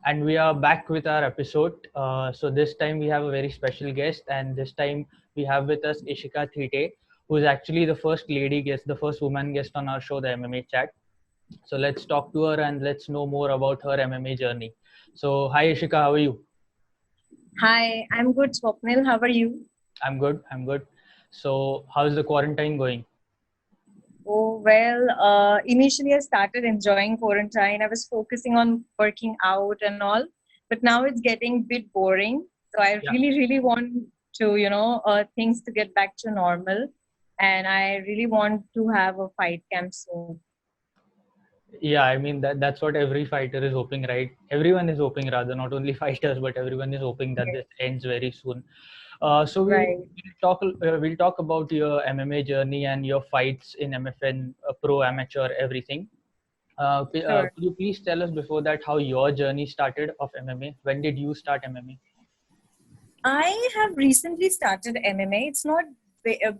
and we are back with our episode. So this time we have a very special guest, and this time we have with us Ishika Thite, who is actually the first lady guest, the first woman guest on our show, the MMA Chat. So let's talk to her and let's know more about her MMA journey. So hi Ishika, how are you? Hi, I'm good, Swapnil. How are you? I'm good. I'm good. So how's the quarantine going? Initially I started enjoying quarantine. I was focusing on working out and all, but now it's getting a bit boring. So I Yeah. really want to, things to get back to normal. And I really want to have a fight camp soon. Yeah, I mean that's what every fighter is hoping, right? Everyone is hoping, rather, not only fighters, but everyone is hoping that Yes, this ends very soon. So right. we'll talk about your MMA journey and your fights in MFN, pro, amateur, everything. Sure. Could you please tell us before that how your journey started of MMA? When did you start MMA? I have recently started MMA. It's not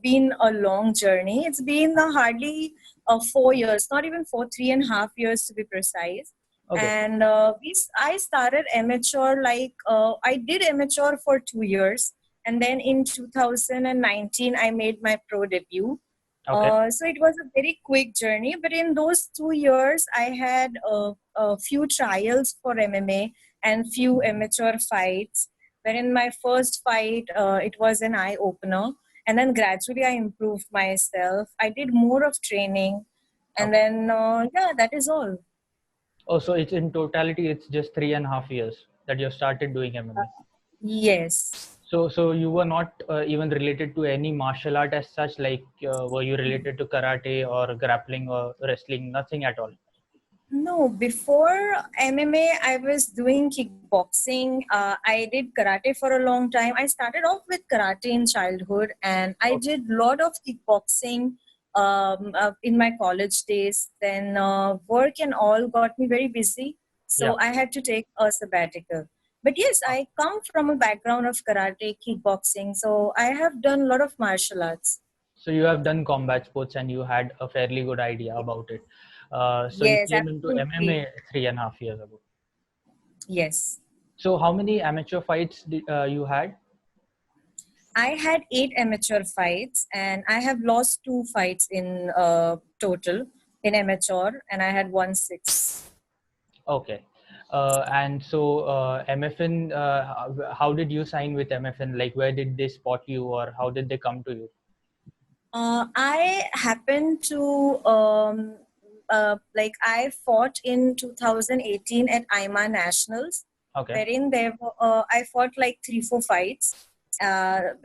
been a long journey. It's been hardly 4 years, not even 3.5 years to be precise. Okay. And I started amateur I did amateur for 2 years, and then in 2019 I made my pro debut. Okay. So it was a very quick journey, but in those 2 years I had a few trials for MMA and few amateur fights, wherein my first fight, it was an eye opener, and then gradually I improved myself. I did more of training, and Okay. then yeah, that is all. Oh, so it's in totality, it's just 3.5 years that you started doing MMA. Yes. So you were not even related to any martial art as such, like were you related to karate or grappling or wrestling? Nothing at all. No, before MMA, I was doing kickboxing. I did karate for a long time. I started off with karate in childhood, and I Okay. did a lot of kickboxing in my college days. Then work and all got me very busy, Yeah. so I had to take a sabbatical. But yes, I come from a background of karate, kickboxing, so I have done a lot of martial arts. So you have done combat sports and you had a fairly good idea about it. So you Yes, came into absolutely. MMA 3.5 years ago. Yes. So how many amateur fights you had? I had 8 amateur fights, and I have lost 2 fights in total in amateur, and I had won 6. Okay. And so MFN, how did you sign with MFN? Like where did they spot you or how did they come to you? I happened to I fought in 2018 at IMA Nationals, Okay. wherein I fought like 3-4 fights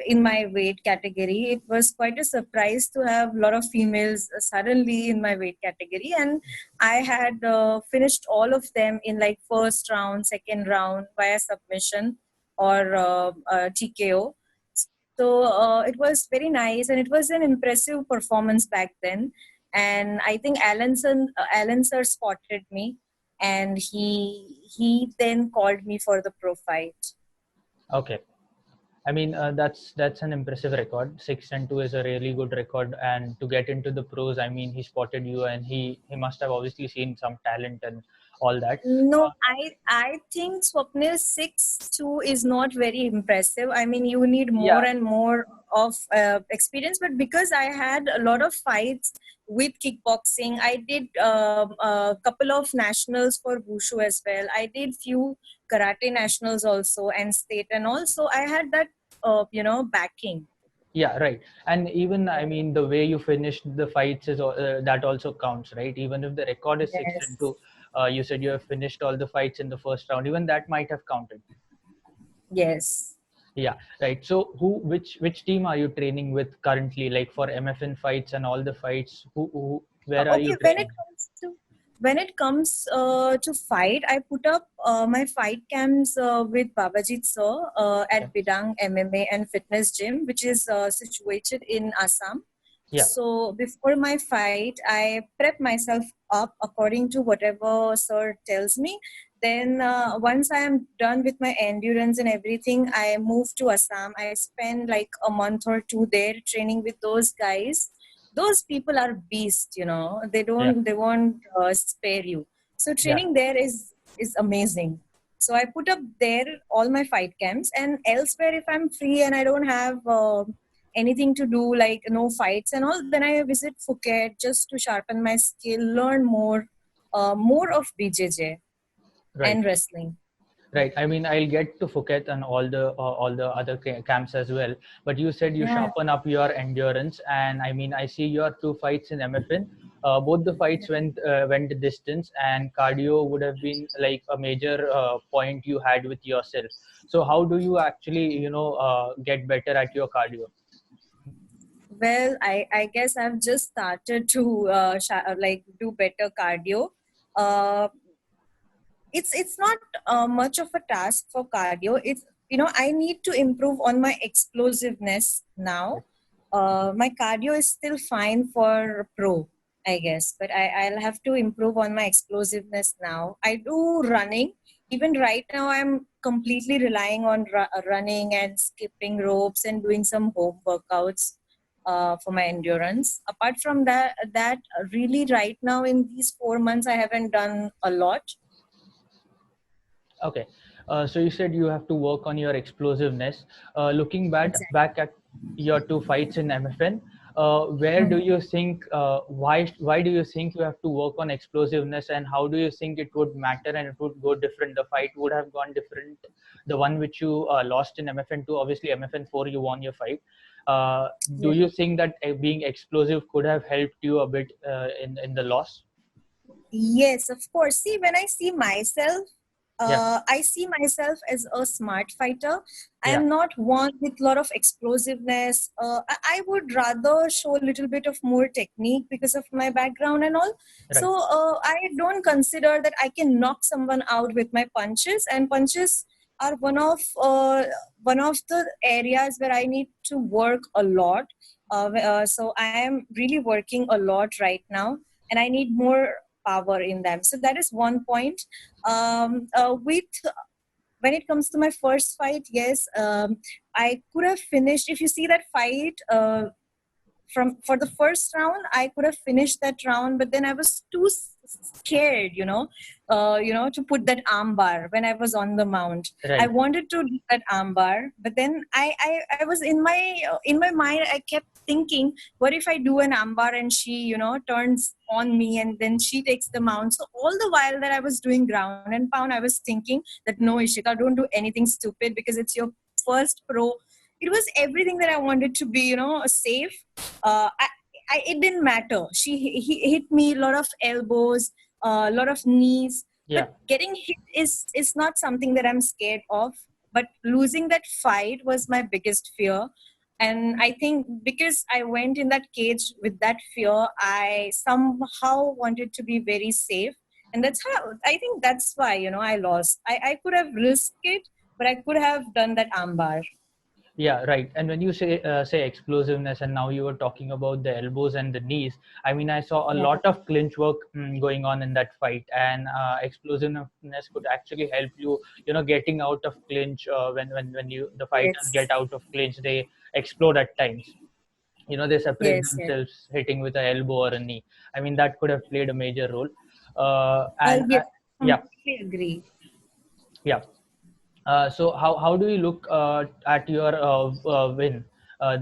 in my weight category. It was quite a surprise to have a lot of females suddenly in my weight category, and I had finished all of them in like first round, second round via submission or TKO. So it was very nice, and it was an impressive performance back then. And I think Alan sir spotted me, and he then called me for the pro fight. Okay. I mean, that's an impressive record. 6-2 is a really good record, and to get into the pros, I mean, he spotted you, and he must have obviously seen some talent and all that. No, Uh, I think Swapnil 6'2" is not very impressive. I mean, you need more yeah, and more of experience. But because I had a lot of fights with kickboxing, I did a couple of nationals for wushu as well. I did few karate nationals also and state, and also I had that backing. yeah, right. And even I mean, the way you finished the fights is that also counts, right? Even if the record is six and Yes. two, you said you have finished all the fights in the first round. Even that might have counted. Yes. Yeah, right. So which team are you training with currently? Like for MFN fights and all the fights, where are you Okay, when it training? comes to to fight, I put up my fight camps with Babajit sir Okay. at Bidang MMA and Fitness Gym, which is situated in Assam. Yeah. So before my fight, I prep myself up according to whatever sir tells me. Then once I am done with my endurance and everything, I move to Assam. I spend like a month or two there training with those guys. Those people are beasts, they Yeah. won't spare you. So Yeah. training there is amazing. So I put up there all my fight camps, and elsewhere, if I'm free and I don't have anything to do, like no fights and all, then I visit Phuket just to sharpen my skill, learn more of BJJ Right. and wrestling. Right. I mean, I'll get to Phuket and all the other camps as well. But you said you Yeah. sharpen up your endurance, and I mean, I see your two fights in MFN. Both the fights went the distance, and cardio would have been like a major point you had with yourself. So how do you actually, get better at your cardio? Well, I guess I've just started to like do better cardio. Uh, it's not much of a task for cardio. It's, I need to improve on my explosiveness now. My cardio is still fine for pro, I guess, but I'll have to improve on my explosiveness now. I do running. Even right now, I'm completely relying on running and skipping ropes and doing some home workouts for my endurance. Apart from that really right now in these 4 months, I haven't done a lot. Okay. So you said you have to work on your explosiveness. Looking back at your two fights in MFN, where do you think why do you think you have to work on explosiveness, and how do you think it would matter and it would go different? The fight would have gone different. The one which you lost in MFN 2, obviously MFN 4 you won your fight. Do Yes. you think that being explosive could have helped you a bit in the loss? Yes, of course. See, when I see myself, Yeah. I see myself as a smart fighter. I Yeah. am not one with a lot of explosiveness. I would rather show a little bit of more technique because of my background and all. Right. So I don't consider that I can knock someone out with my punches. And punches are one of the areas where I need to work a lot. So I am really working a lot right now, and I need more power in them. So that is one point. With when it comes to my first fight, yes, I could have finished. If you see that fight, from for the first round, I could have finished that round, but then I was too scared, to put that arm bar when I was on the mount. I Right. wanted to do that arm bar, but then I was in my mind. I kept thinking, what if I do an arm bar and she, turns on me and then she takes the mount? So all the while that I was doing ground and pound, I was thinking that no, Ishika, don't do anything stupid because it's your first pro. It was everything that I wanted to be, safe. It didn't matter. He hit me a lot of elbows, a lot of knees, Yeah. but getting hit is not something that I'm scared of. But losing that fight was my biggest fear. And I think because I went in that cage with that fear, I somehow wanted to be very safe. And that's how I think that's why, I lost. I could have risked it, but I could have done that armbar. Yeah, right. And when you say explosiveness, and now you were talking about the elbows and the knees, I mean, I saw a Yeah. lot of clinch work going on in that fight, and explosiveness could actually help you, getting out of clinch when the fighters Yes. get out of clinch, they explode at times. They separate Yes. Yes. themselves hitting with an elbow or a knee. I mean, that could have played a major role. And Yes. yeah, Completely agree. yeah. So how do you look at your win,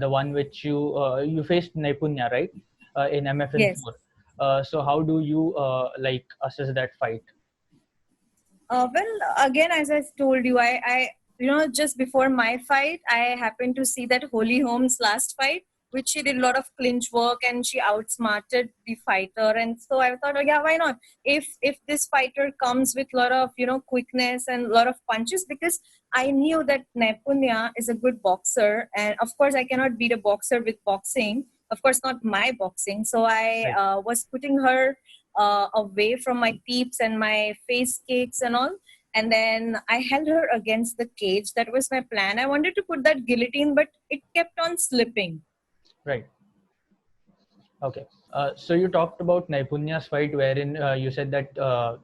the one which you faced Naipunya, right, in MFN Yes. 4? So how do you like assess that fight? Well, again, as I told you, just before my fight, I happened to see that Holly Holmes' last fight, which she did a lot of clinch work and she outsmarted the fighter. And so I thought, oh, yeah, why not? If this fighter comes with a lot of quickness and a lot of punches, because I knew that Nepunya is a good boxer, and of course I cannot beat a boxer with boxing. Of course, not my boxing. So I Right. was putting her away from my peeps and my face cakes and all. And then I held her against the cage. That was my plan. I wanted to put that guillotine, but it kept on slipping. Right. Okay. So you talked about Naipunya's fight, wherein you said that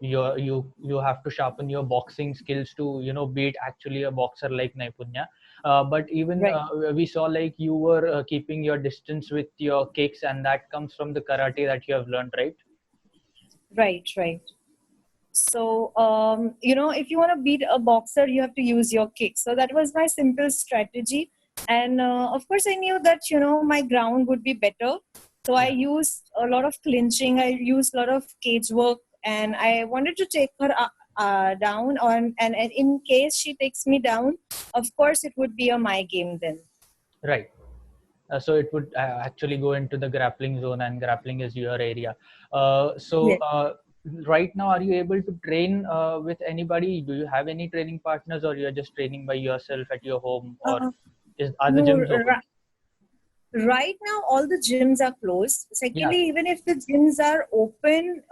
you have to sharpen your boxing skills to beat actually a boxer like Naipunya. But even Right, we saw like you were keeping your distance with your kicks, and that comes from the karate that you have learned, right? right, right. So, if you want to beat a boxer, you have to use your kick. So that was my simple strategy. And of course, I knew that, my ground would be better. So I Yeah. used a lot of clinching. I used a lot of cage work. And I wanted to take her down. And in case she takes me down, of course, it would be a my game then. Right. So it would actually go into the grappling zone, and grappling is your area. So Yes. right now, are you able to train with anybody? Do you have any training partners, or you're just training by yourself at your home, or Uh, are the no, gyms open? right now all the gyms are closed. Yeah. Secondly, even if the gyms are open,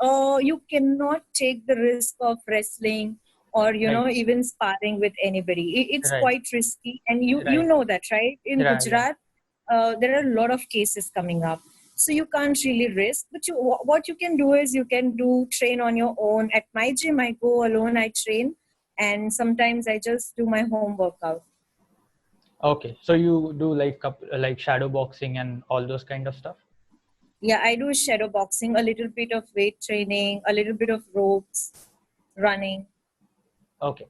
you cannot take the risk of wrestling or Right. even sparring with anybody. It's Right. quite risky, and you Right. know that, right? In Yeah. Yeah. Gujarat, there are a lot of cases coming up, so you can't really risk. But what you can do is you can do train on your own. At my gym, I go alone, I train, and sometimes I just do my home workout. Okay. So you do like like shadow boxing and all those kind of stuff. Yeah, I do shadow boxing, a little bit of weight training, a little bit of ropes, running. Okay.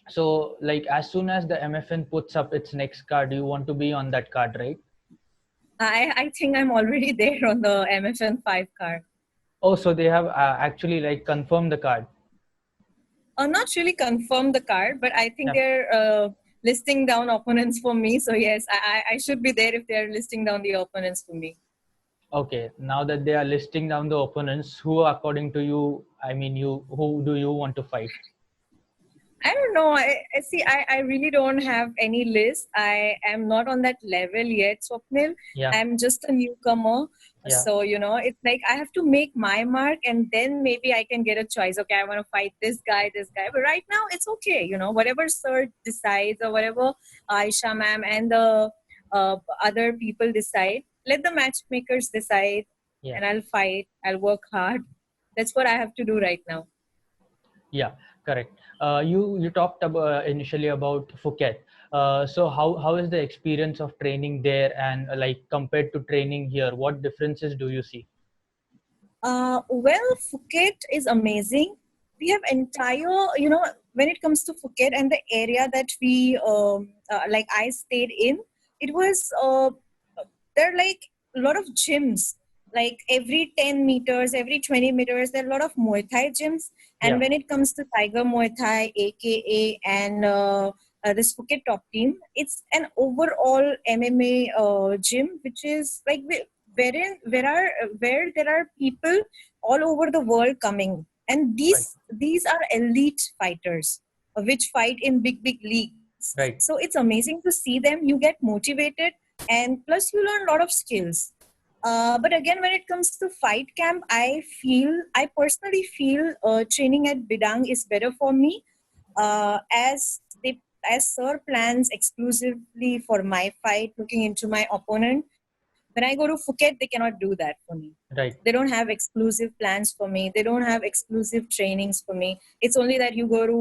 So like as soon as the MFN puts up its next card, you want to be on that card, right? I think I'm already there on the MFN 5 card. Oh, so they have actually like confirmed the card. Not really confirmed the card, but I think Yeah. they're listing down opponents for me. So yes, I should be there if they're listing down the opponents for me. Okay. Now that they are listing down the opponents, who according to you, I mean, who do you want to fight? I don't know. I see. I really don't have any list. I am not on that level yet, Swapnil. Yeah. I'm just a newcomer. Yeah. So, it's like I have to make my mark and then maybe I can get a choice. Okay, I want to fight this guy, this guy. But right now, it's okay. Whatever Sir decides or whatever Aisha ma'am and the other people decide, let the matchmakers decide Yeah. and I'll fight. I'll work hard. That's what I have to do right now. Yeah. Correct. You talked about initially about Phuket. So how is the experience of training there, and like compared to training here, what differences do you see? Well, Phuket is amazing. We have entire, when it comes to Phuket and the area that like I stayed in, it was, there are like a lot of gyms. Like every 10 meters, every 20 meters, there are a lot of Muay Thai gyms. And Yeah. when it comes to Tiger Muay Thai, AKA, and this Phuket top team, it's an overall MMA gym, which is like wherein where there are people all over the world coming, and Right. these are elite fighters which fight in big leagues. Right. So it's amazing to see them. You get motivated, and plus you learn a lot of skills. But again, when it comes to fight camp, I personally feel training at Bidang is better for me, as they as Sir plans exclusively for my fight, looking into my opponent. When I go to Phuket, they cannot do that for me. Right. They don't have exclusive plans for me. They don't have exclusive trainings for me. It's only that you go to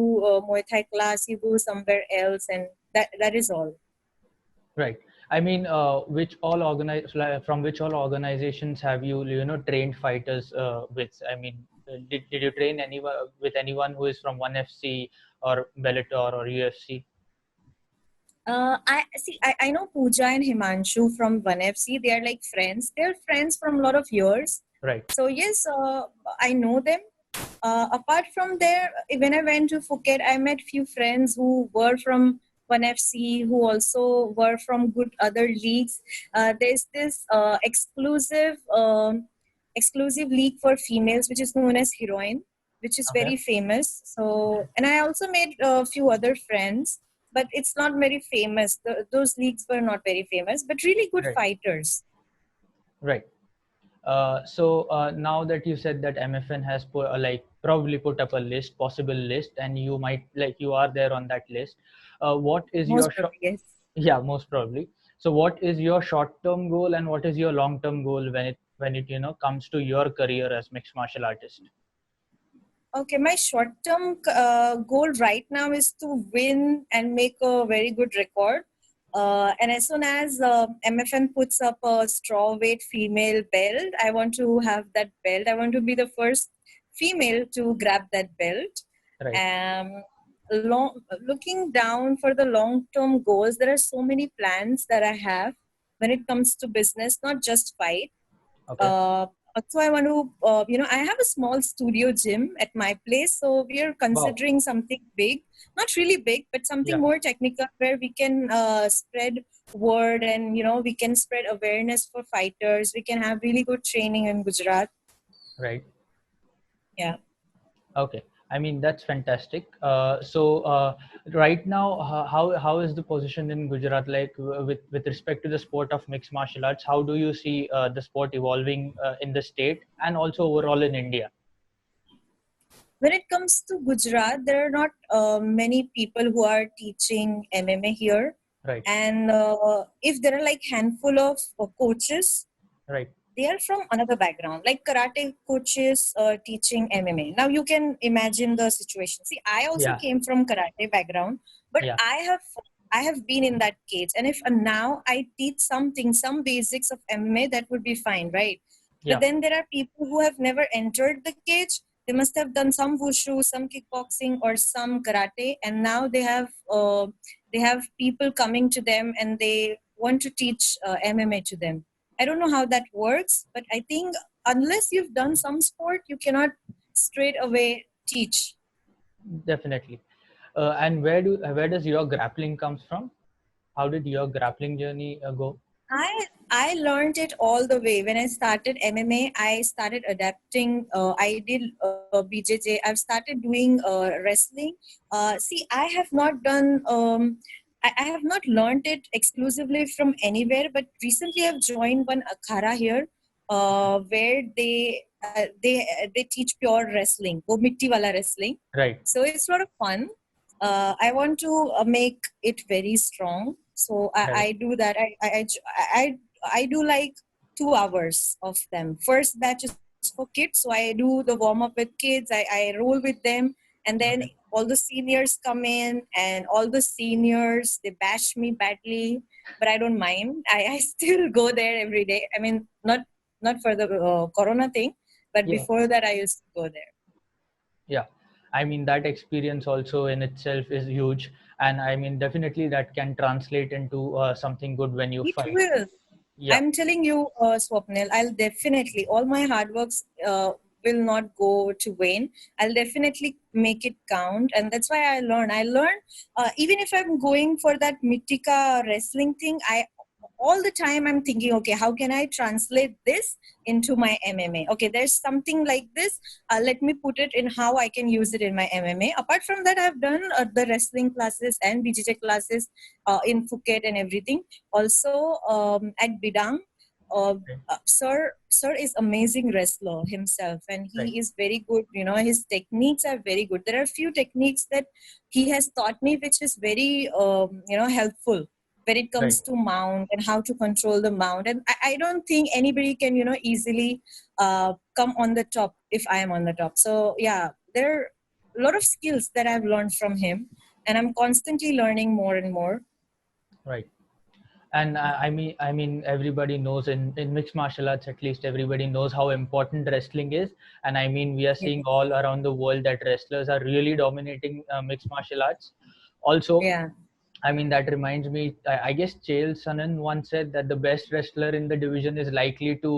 Muay Thai class, you go somewhere else, and that is all. Right. I mean, which all from which all organizations have you trained fighters with? I mean, did you train anyone with anyone who is from ONE FC or Bellator or UFC? I see. I know Pooja and Himanshu from ONE FC. They are like friends. They're friends from a lot of years. Right. So yes, I know them. Apart from there, when I went to Phuket, I met few friends who were from ONE FC, who also were from good other leagues. There's this exclusive league for females, which is known as Heroine, which is Okay. very famous. So, and I also made a few other friends, but it's not very famous. Those leagues were not very famous, but really good Right. fighters. Right. So now that you said that MFN has like probably put up a list, possible list, and you might like you are there on that list. What is Most your probably, yes. yeah, most probably. So what is your short-term goal and what is your long-term goal when it comes to your career as mixed martial artist? Okay, my short-term goal right now is to win and make a very good record. And as soon as MFN puts up a strawweight female belt, I want to have that belt. I want to be the first female to grab that belt. Right. Looking down for the long-term goals, there are so many plans that I have when it comes to business, not just fight. Okay. So I want to, I have a small studio gym at my place. So we are Wow. considering something big, not really big, but something Yeah. more technical where we can spread word and, we can spread awareness for fighters. We can have really good training in Gujarat. Right. Yeah. Okay. I mean, that's fantastic. So right now, how is the position in Gujarat, like with respect to the sport of mixed martial arts? How do you see the sport evolving in the state and also overall in India? When it comes to Gujarat, there are not many people who are teaching MMA here. Right. And if there are like handful of coaches, Right. they are from another background, like karate coaches teaching MMA. Now you can imagine the situation. See, I also Yeah. came from karate background, but Yeah. I have been in that cage. And if now I teach something, some basics of MMA, that would be fine, right? Yeah. But then there are people who have never entered the cage. They must have done some wushu, some kickboxing, or some karate, and now they have people coming to them and they want to teach MMA to them. I don't know how that works, but I think unless you've done some sport, you cannot straight away teach. Definitely. And where does your grappling comes from? How did your grappling journey go? I learned it all the way. When I started MMA, I started adapting. I did BJJ. I've started doing wrestling. See, I have not done. I have not learned it exclusively from anywhere. But recently, I've joined one akhara here, where they teach pure wrestling, wo mitti wala wrestling. Right. So it's a lot of fun. I want to make it very strong. So Right. I do that. I do like 2 hours of them. First batch is for kids, so I do the warm up with kids. I roll with them, and then Okay. all the seniors come in, and all the seniors they bash me badly, but I don't mind. I still go there every day. I mean, not for the Corona thing, but Yeah. before that I used to go there. Yeah. I mean, that experience also in itself is huge, and I mean, definitely that can translate into something good when you It fight. will. Yeah. I'm telling you, Swapnil, I'll definitely, all my hard works will not go to vain. I'll definitely make it count. And that's why I learn. Even if I'm going for that Mitika wrestling thing, all the time I'm thinking, okay, how can I translate this into my MMA? Okay, there's something like this. Let me put it in how I can use it in my MMA. Apart from that, I've done the wrestling classes and BJJ classes in Phuket and everything. Also at Bidang, uh, sir is amazing wrestler himself, and Right. he is very good. His techniques are very good. There are a few techniques that he has taught me, which is very helpful when it Right. comes to mount and how to control the mount. And I don't think anybody can easily come on the top if I am on the top. So yeah, there are a lot of skills that I've learned from him, and I'm constantly learning more and more. Right. And I mean, everybody knows in mixed martial arts, at least everybody knows how important wrestling is. And I mean, we are Yeah. seeing all around the world that wrestlers are really dominating mixed martial arts. Also, Yeah. I mean, that reminds me, I guess Chael Sonnen once said that the best wrestler in the division is likely to,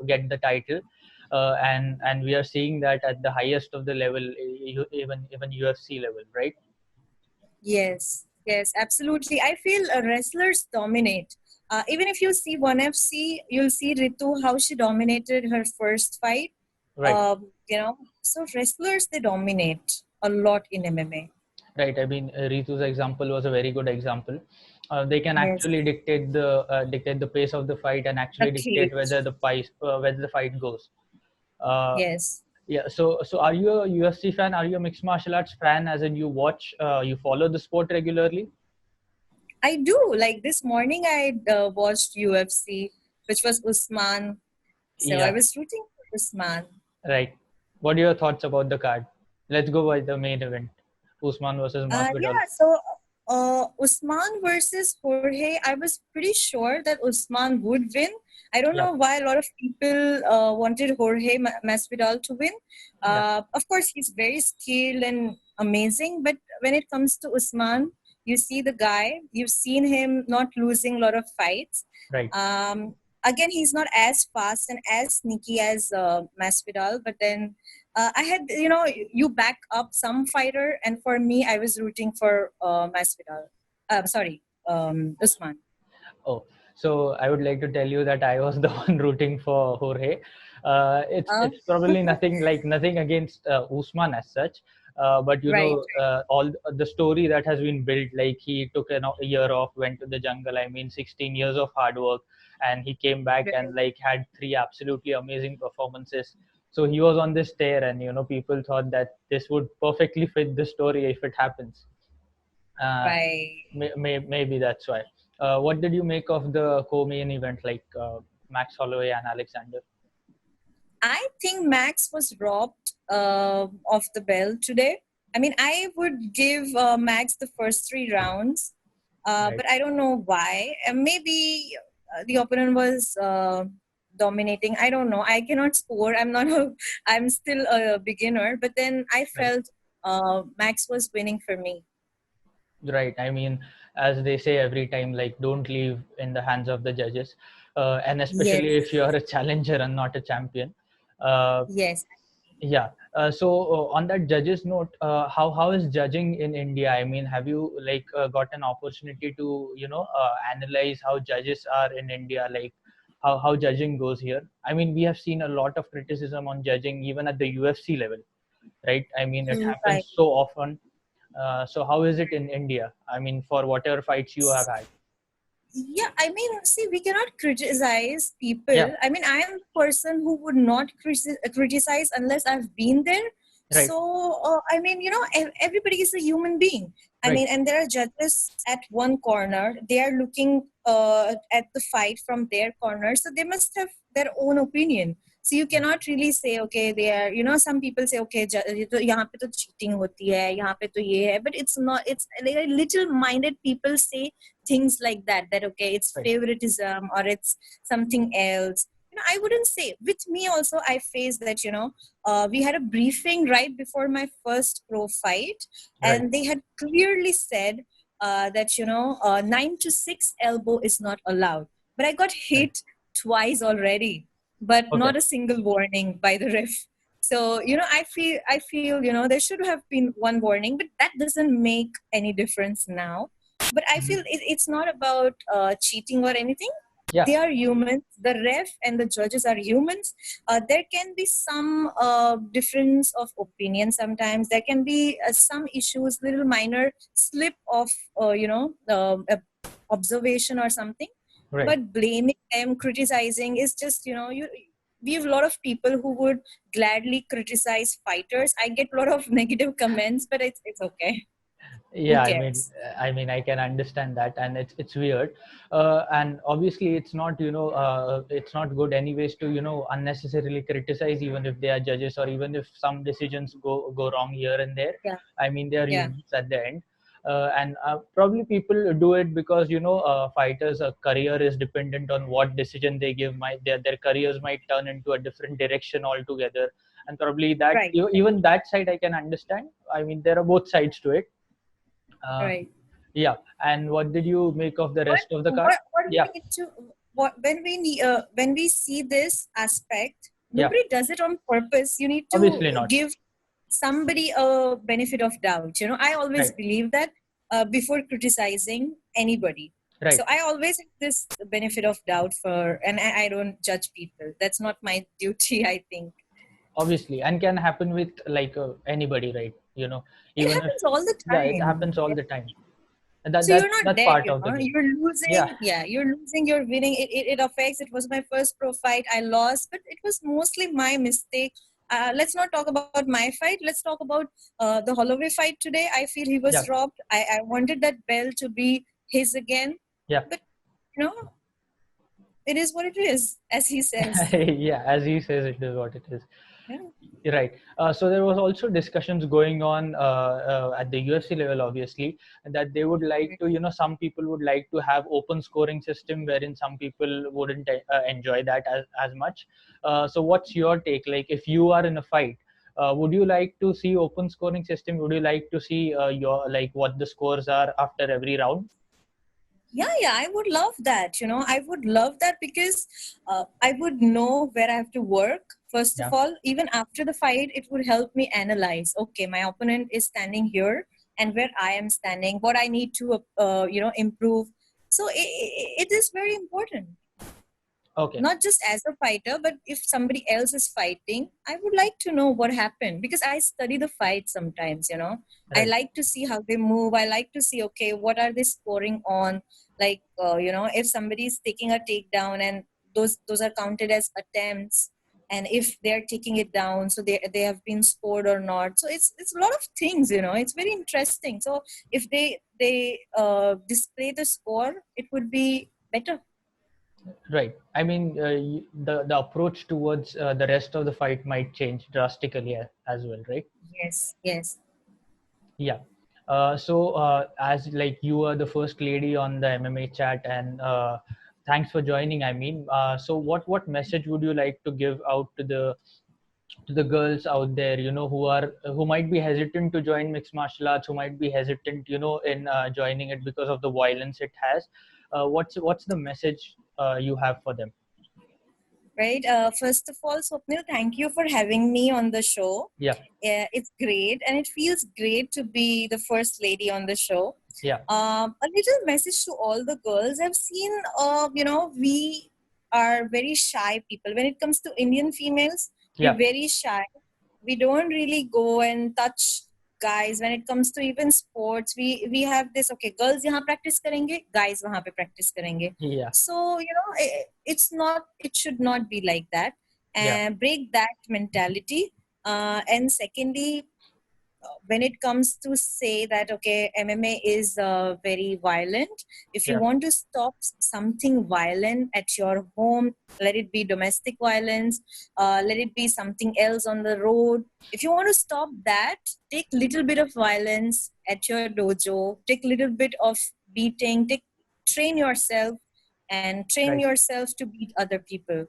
get the title. And we are seeing that at the highest of the level, even UFC level, right? Yes, yes, absolutely. I feel wrestlers dominate. Even if you see ONE FC, you'll see Ritu how she dominated her first fight. Right. So wrestlers they dominate a lot in MMA. Right. I mean, Ritu's example was a very good example. They can Yes, actually dictate the pace of the fight and a actually dictate cage. whether the fight goes. Uh, Yes, yeah. So are you a UFC fan? Are you a mixed martial arts fan? As in, you follow the sport regularly? I do. Like this morning, I watched UFC, which was Usman. So I Yeah. was rooting for Usman. Right. What are your thoughts about the card? Let's go by the main event. Usman versus Masvidal. Yeah, so Usman versus Jorge, I was pretty sure that Usman would win. I don't Yeah, know why a lot of people wanted Jorge Masvidal to win. yeah, Of course, he's very skilled and amazing, but when it comes to Usman, you see the guy, you've seen him not losing a lot of fights. right. Um, Again, he's not as fast and as sneaky as Masvidal, but then I had, you back up some fighter, and for me, I was rooting for Masvidal. Sorry, Usman. Oh, so I would like to tell you that I was the one rooting for Jorge. Uh, It's probably nothing against Usman as such, but right. all the story that has been built. Like he took a year off, went to the jungle. I mean, 16 years of hard work, and he came back Right. and like had three absolutely amazing performances. So he was on this tear, and people thought that this would perfectly fit the story if it happens. Uh, Right. maybe that's why. What did you make of the co-main event, like Max Holloway and Alexander? I think Max was robbed of the belt today. I mean, I would give Max the first 3 rounds, Right. but I don't know why. Maybe the opponent was dominating. I don't know. I cannot score. I'm not a. I'm still a beginner. But then I Right. felt Max was winning for me. Right. I mean, as they say every time, like don't leave in the hands of the judges, and Yes. especially if you are a challenger and not a champion. Uh, Yes. yeah. So on that judges note, how is judging in India? I mean, have you like got an opportunity to analyze how judges are in India, like how judging goes here? I mean, we have seen a lot of criticism on judging even at the UFC level, right? I mean, it Right. happens so often. So how is it in India? I mean, for whatever fights you have had. Yeah, I mean, see, we cannot criticize people. Yeah. I mean, I am the person who would not criticize unless I've been there. Right. So, I mean, everybody is a human being. I Right. mean, and there are judges at one corner. They are looking at the fight from their corner. So they must have their own opinion. So you Right. cannot really say, okay, they are, some people say, okay, यहाँ पे तो cheating होती है, यहाँ पे तो ये है, but it's not, it's like little minded people say things like that okay, it's Right. favoritism or it's something else. I wouldn't say. With me also, I faced that, we had a briefing right before my first pro fight, Right. and they had clearly said that 9 to 6 elbow is not allowed, but I got Right. hit twice already, but Okay. not a single warning by the ref. So I feel there should have been one warning, but that doesn't make any difference now. But I Mhm. feel it's not about cheating or anything. Yeah. They are humans. The ref and the judges are humans. There can be some difference of opinion sometimes. There can be some issues, little minor slip of observation or something. Right. But blaming them, criticizing is just we have a lot of people who would gladly criticize fighters. I get a lot of negative comments, but it's okay. Who Yeah, cares? I can understand that, and it's weird, and obviously it's not good anyways to unnecessarily criticize, even if they are judges, or even if some decisions go wrong here and there. Yeah, I mean, they are yeah. humans at the end. And probably people do it because fighters' career is dependent on what decision they give. Their careers might turn into a different direction altogether, and probably that Right, even that side I can understand. I mean, there are both sides to it. uh, right. yeah. And what did you make of the What rest of the card? what we Yeah. need to what when we see this aspect, Yeah. nobody does it on purpose. You need to Obviously not. give somebody a benefit of doubt. I always Right. believe that before criticizing anybody. So Right. I always have this benefit of doubt and I don't judge people. That's not my duty, I think. Obviously, and can happen with like anybody, right? It Even if, happens all the yeah, it time. happens all the time, and So you're not that's dead, part of the game. you're Yeah. losing. Yeah, you're losing, you're winning. It affects. It was my first pro fight. I lost, but it was mostly my mistake. Let's not talk about my fight. Let's talk about the Holloway fight today. I feel he was Yeah. robbed. I wanted that belt to be his again, Yeah. but you know it is what it is, as he says. Yeah, as he says, it is what it is. Right. So there was also discussions going on at the UFC level, obviously, that they would like to, some people would like to have open scoring system wherein some people wouldn't enjoy that as much. So what's your take? Like, if you are in a fight, would you like to see open scoring system? Would you like to see your like what the scores are after every round? Yeah, I would love that. I would love that because I would know where I have to work. First of Yeah. all, even after the fight, it would help me analyze. Okay, my opponent is standing here, and where I am standing, what I need to, improve. So it is very important. Okay. Not just as a fighter, but if somebody else is fighting, I would like to know what happened because I study the fight sometimes. I Right. like to see how they move. I like to see, okay, what are they scoring on? Like, if somebody is taking a takedown and those are counted as attempts, and if they're taking it down, so they have been scored or not. So it's a lot of things. It's very interesting. So if they display the score, it would be better. Right. I mean, the approach towards the rest of the fight might change drastically as well, right? Yes, yes. Yeah. So as like you are the first lady on the MMA chat, and thanks for joining. I mean, so what message would you like to give out to the girls out there, who might be hesitant to join mixed martial arts, who might be hesitant, in joining it because of the violence it has? What's the message you have for them? Right. First of all, Swapnil, thank you for having me on the show. Yeah. Yeah, it's great, and it feels great to be the first lady on the show. Yeah. A little message to all the girls. I've seen, we are very shy people. When it comes to Indian females, we're Yeah. very shy. We don't really go and touch guys. When it comes to even sports, we have this, okay, girls यहाँ practice करेंगे, guys वहाँ पे practice करेंगे. Yeah. So it should not be like that, Yeah. and break that mentality. And secondly, when it comes to say that, okay, MMA is very violent. If you Yeah. want to stop something violent at your home, let it be domestic violence, let it be something else on the road. If you want to stop that, take little bit of violence at your dojo, take little bit of beating, train yourself, and train Right. yourself to beat other people.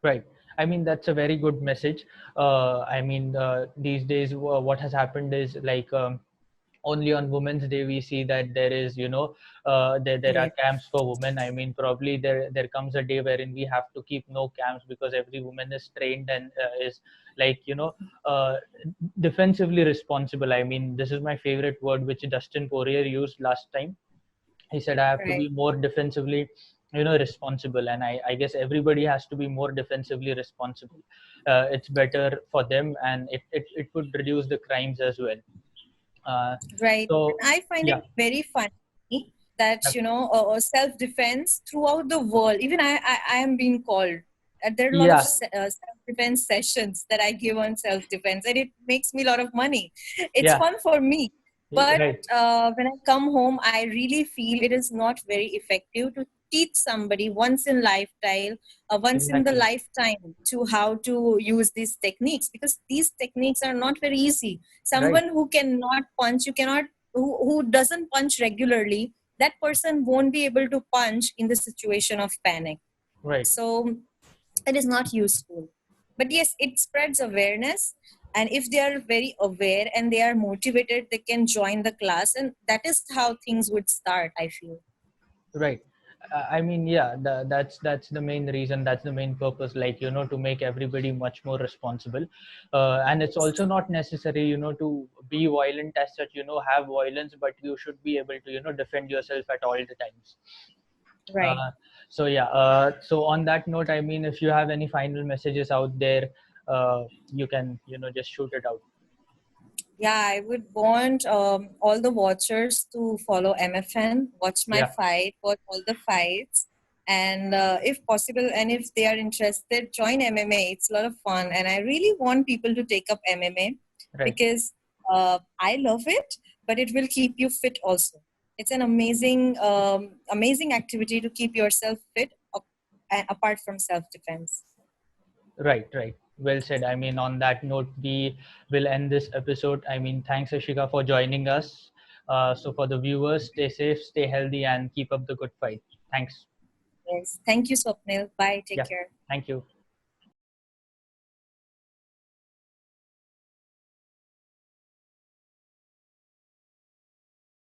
Right. I mean, that's a very good message. I mean, these days, what has happened is like only on Women's Day we see that there is, there are Right. camps for women. I mean, probably there comes a day wherein we have to keep no camps because every woman is trained and is like, uh, defensively responsible. I mean, this is my favorite word which Dustin Poirier used last time. He said I have to Right. be more defensively, responsible, and I guess everybody has to be more defensively responsible. It's better for them, and it would reduce the crimes as well. uh, Right. so And I find yeah. it very funny that, Yep. self-defense throughout the world, even I am being called. There are a lot of Yeah. self-defense sessions that I give on self-defense, and it makes me a lot of money. It's Yeah. fun for me. But Right. when I come home, I really feel it is not very effective to teach somebody once in the Exactly. lifetime, to how to use these techniques, because these techniques are not very easy. Right. Someone who cannot punch, who doesn't punch regularly, that person won't be able to punch in the situation of panic. Right. So it is not useful. But yes, it spreads awareness, and if they are very aware and they are motivated, they can join the class, and that is how things would start, I feel. Right. I mean, yeah, that's the main reason, that's the main purpose, like, to make everybody much more responsible. And it's also not necessary, to be violent as such, have violence, but you should be able to, defend yourself at all the times. Right. uh, so yeah, so on that note, I mean, if you have any final messages out there, you can, just shoot it out. Yeah, I would want all the watchers to follow MFN, watch my Yeah. fight, watch all the fights, and if possible, and if they are interested, join MMA. It's a lot of fun, and I really want people to take up MMA Right. because I love it, but it will keep you fit also. It's an amazing activity to keep yourself fit, apart from self defense. Right. Right. Well said. I mean, on that note, we will end this episode. I mean, thanks, Ashika, for joining us. So, for the viewers, stay safe, stay healthy, and keep up the good fight. Thanks. Yes. Thank you, Swapnil. Bye. Take Yeah. care. Thank you.